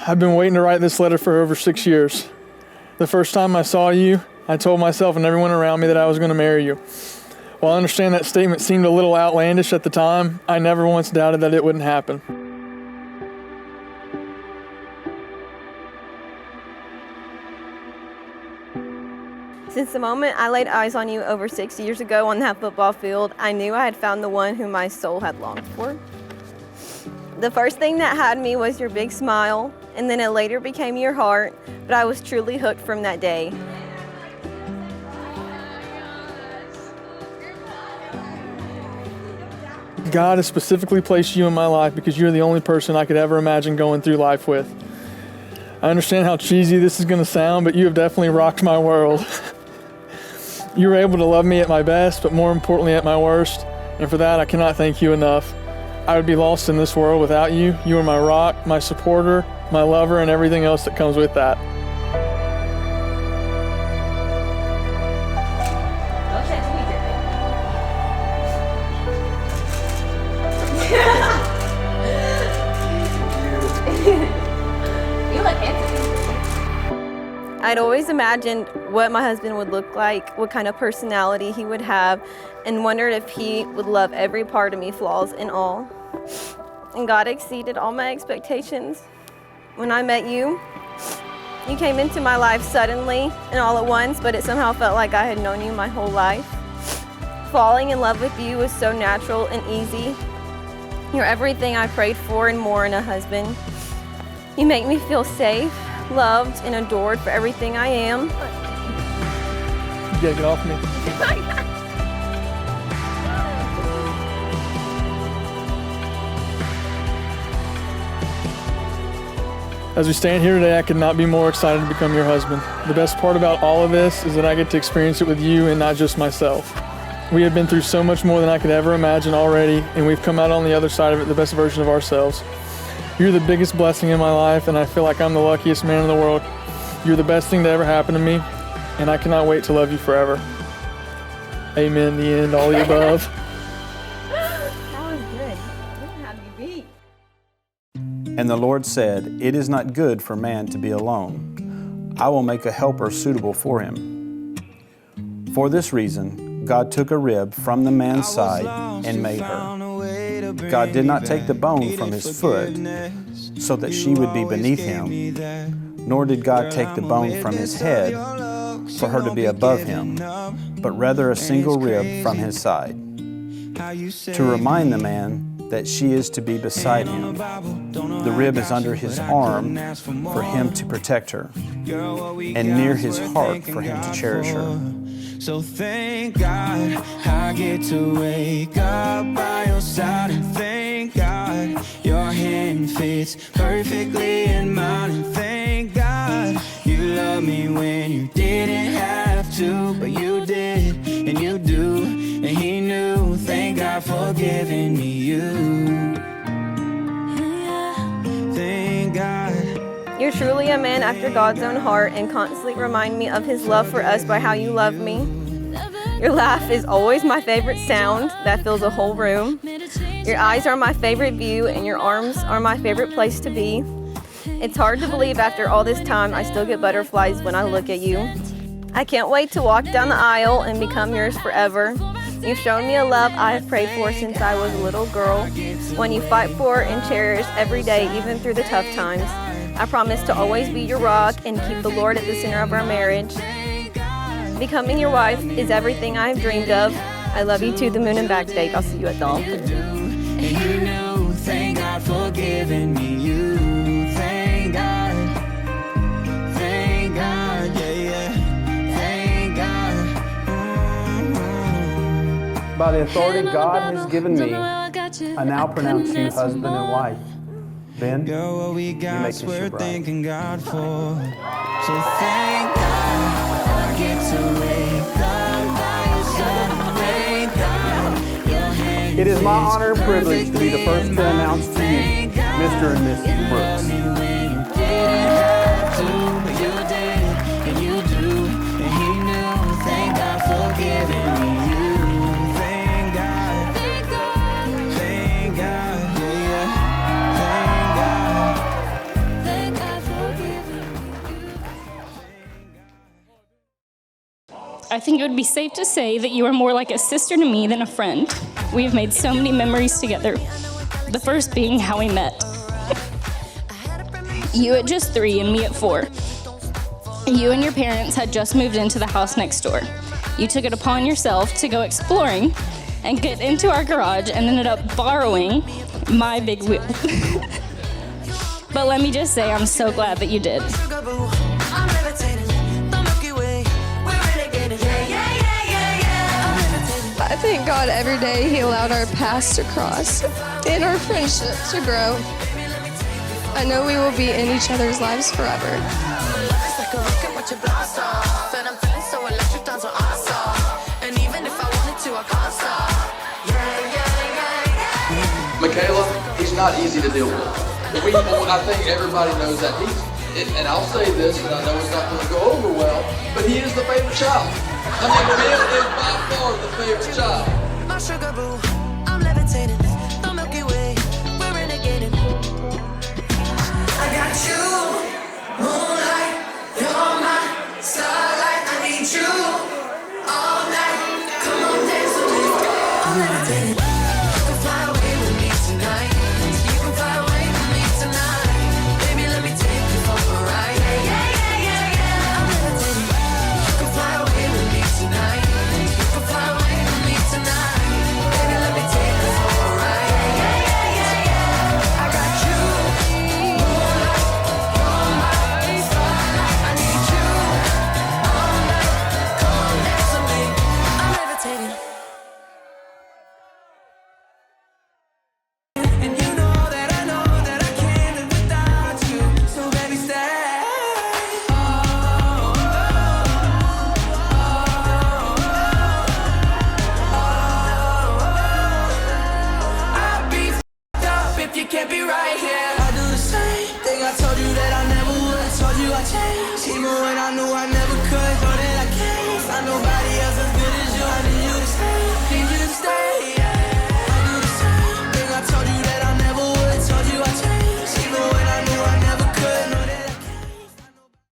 I've been waiting to write this letter for over 6 years. The first time I saw you, I told myself and everyone around me that I was going to marry you. While I understand that statement seemed a little outlandish at the time, I never once doubted that it wouldn't happen. Since the moment I laid eyes on you over 6 years ago on that football field, I knew I had found the one whom my soul had longed for. The first thing that had me was your big smile, and then it later became your heart, but I was truly hooked from that day. God has specifically placed you in my life because you're the only person I could ever imagine going through life with. I understand how cheesy this is going to sound, but you have definitely rocked my world. You were able to love me at my best, but more importantly at my worst, and for that I cannot thank you enough. I would be lost in this world without you. You are my rock, my supporter, my lover, and everything else that comes with that. I'd always imagined what my husband would look like, what kind of personality he would have, and wondered if he would love every part of me, flaws and all. And God exceeded all my expectations. When I met you, you came into my life suddenly and all at once, but it somehow felt like I had known you my whole life. Falling in love with you was so natural and easy. You're everything I prayed for and more in a husband. You make me feel safe, loved, and adored for everything I am. You gotta get off me. As we stand here today, I could not be more excited to become your husband. The best part about all of this is that I get to experience it with you and not just myself. We have been through so much more than I could ever imagine already, and we've come out on the other side of it the best version of ourselves. You're the biggest blessing in my life, and I feel like I'm the luckiest man in the world. You're the best thing to ever happen to me, and I cannot wait to love you forever. Amen, the end, all the above. That was good. Look how you beat. And the Lord said, "It is not good for man to be alone. I will make a helper suitable for him." For this reason, God took a rib from the man's side and made her. God did not take the bone from his foot so that she would be beneath him, nor did God take the bone from his head for her to be above him, but rather a single rib from his side, to remind the man that she is to be beside him. The rib is under his arm for him to protect her, and near his heart for him to cherish her. So thank God I get to wake up by your side, and thank God your hand fits perfectly in mine, and thank God you love me when you didn't have to, but you did and you do, and he knew. Thank God for giving me you. Thank God. You're truly a man after God's own heart and constantly remind me of his love for us by how you love me. Your laugh is always my favorite sound that fills a whole room. Your eyes are my favorite view and your arms are my favorite place to be. It's hard to believe after all this time I still get butterflies when I look at you. I can't wait to walk down the aisle and become yours forever. You've shown me a love I have prayed for since I was a little girl, one you fight for and cherish every day, even through the tough times. I promise to always be your rock and keep the Lord at the center of our marriage. Becoming your wife is everything I have dreamed of. I love you to the moon and back, Jake. I'll see you at the altar. And you knew, thank God for giving me you. Thank God, yeah, yeah, thank God. By the authority God has given me, I now pronounce you husband and wife. Ben, Girl, what we you got, make this your we're bride. thanking God for. So thank God I get to wake up by your side. Thank God your hand. It is my honor and privilege to be the first to announce to you, Mr. and Mrs. Brooks. You didn't have to, but you did, and you do, and he knew. Thank God for giving me you. Thank God, thank God, yeah, yeah. Thank God. I think it would be safe to say that you are more like a sister to me than a friend. We have made so many memories together. The first being how we met. You at just 3 and me at 4. You and your parents had just moved into the house next door. You took it upon yourself to go exploring and get into our garage and ended up borrowing my big wheel. But let me just say, I'm so glad that you did. I thank God every day He allowed our paths to cross and our friendship to grow. I know we will be in each other's lives forever. Mikayla, he's not easy to deal with. I think everybody knows that. And I'll say this, and I know it's not going to go over well, but he is the favorite child. I mean, Bill is by far the favorite child. My sugar boo, I'm levitating. The Milky Way, we're renegading. I got you, moonlight, you're my starlight. I need you all night. Come on, dance with me. I'm levitating. You can fly away with me tonight. You can fly away with me tonight. Baby, let me take you for a ride. Yeah, yeah, yeah, yeah, yeah. I'm levitating. You can fly away with me tonight. You can fly away with me tonight. Baby, let me take you for a ride. Yeah, yeah, yeah, yeah, yeah. I got you. Can't be right here. I do the same thing I told you that I never would. I told you I changed, even when I knew I never could. Know that I can't find nobody else as good as you. I need you to stay.